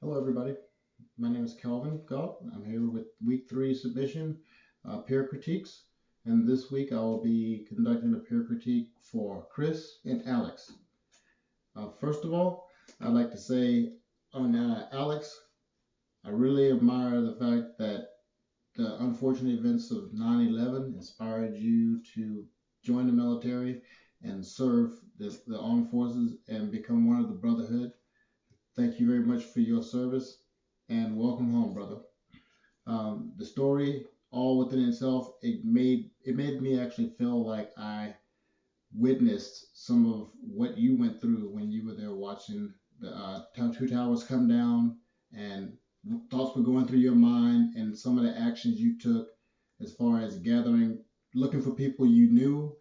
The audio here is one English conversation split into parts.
Hello, everybody. My name is Calvin Galt. I'm here with week three submission, peer critiques. And this week I will be conducting a peer critique for Chris and Alex. First of all, I'd like to say on Alex, I really admire the fact that the unfortunate events of 9/11 inspired you to join the military and serve the armed forces and become one of the brotherhood. Thank you very much for your service and welcome home, brother. The story, all within itself, it made me actually feel like I witnessed some of what you went through when you were there watching the two towers come down, and thoughts were going through your mind, and some of the actions you took as far as gathering, looking for people you knew,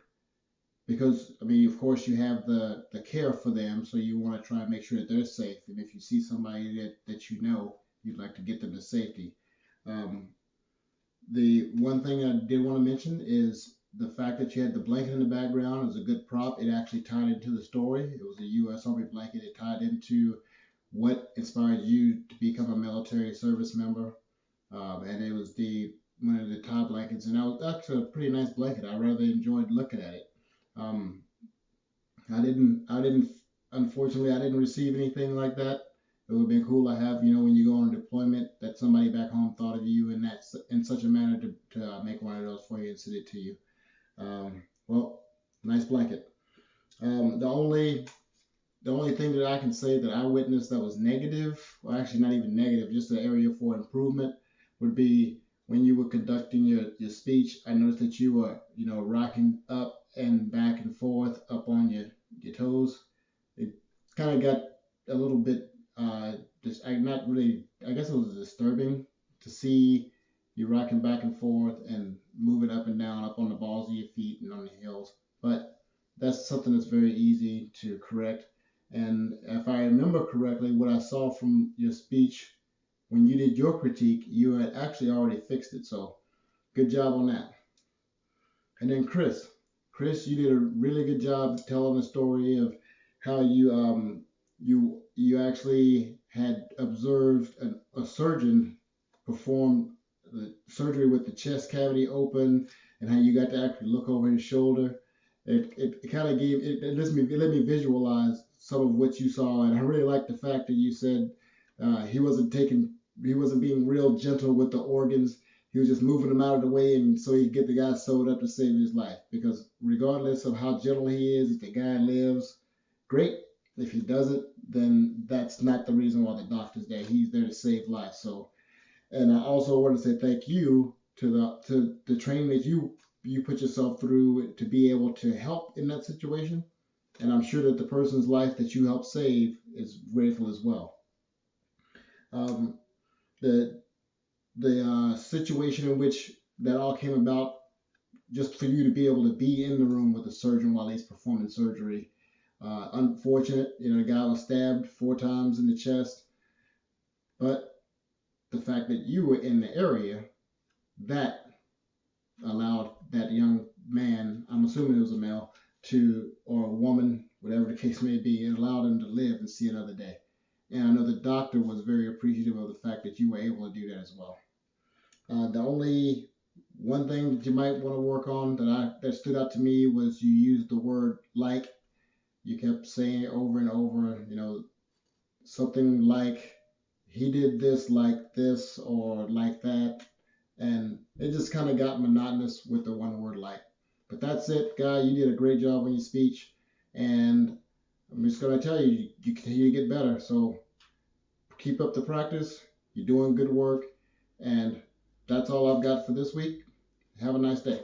because I mean, of course, you have the care for them, so you want to try and make sure that they're safe. And if you see somebody that you know, you'd like to get them to safety. Um, the one thing I did want to mention is the fact that you had the blanket in the background is a good prop. It actually tied into the story. It was a U.S. Army blanket. It tied into what inspired you to become a military service member, and it was the one of the tie blankets, and that's a pretty nice blanket. I rather enjoyed looking at it. Um, I didn't, unfortunately, I didn't receive anything like that. It would have been cool to have, when you go on a deployment, that somebody back home thought of you in such a manner to make one of those for you and send it to you. Well, nice blanket. Um, the only the only thing that I can say that I witnessed that was negative, well, actually not even negative, just an area for improvement, would be when you were conducting your speech. I noticed that you were, rocking up and back and forth up on your toes. It kind of got a little bit, just I not really. I guess it was disturbing to see you rocking back and forth and moving up and down, up on the balls of your feet and on the heels. But that's something that's very easy to correct. And if I remember correctly, what I saw from your speech when you did your critique, you had actually already fixed it. So good job on that. And then Chris, you did a really good job telling the story of how you actually had observed a surgeon perform the surgery with the chest cavity open, and how you got to actually look over his shoulder. It kind of gave it let me visualize some of what you saw, and I really like the fact that you said he wasn't being real gentle with the organs. He was just moving them out of the way, and so he could get the guy sewed up to save his life. Because regardless of how gentle he is, if the guy lives, great. If he doesn't, then that's not the reason why the doctor's there. He's there to save life. So, and I also want to say thank you to the training that you put yourself through to be able to help in that situation. And I'm sure that the person's life that you helped save is grateful as well. Um, the the situation in which that all came about, just for you to be able to be in the room with the surgeon while he's performing surgery. Unfortunate, the guy was stabbed 4 times in the chest, but the fact that you were in the area, that allowed that young man, I'm assuming it was a male, or a woman, whatever the case may be, it allowed him to live and see another day. And I know the doctor was very appreciative of the fact that you were able to do that as well. The only one thing that you might want to work on that stood out to me was you used the word like. You kept saying it over and over, something like he did this like this or like that, and it just kind of got monotonous with the one word like. But that's it, guy. You did a great job on your speech, and I'm just gonna tell you, you continue to get better. So keep up the practice. You're doing good work, and that's all I've got for this week. Have a nice day.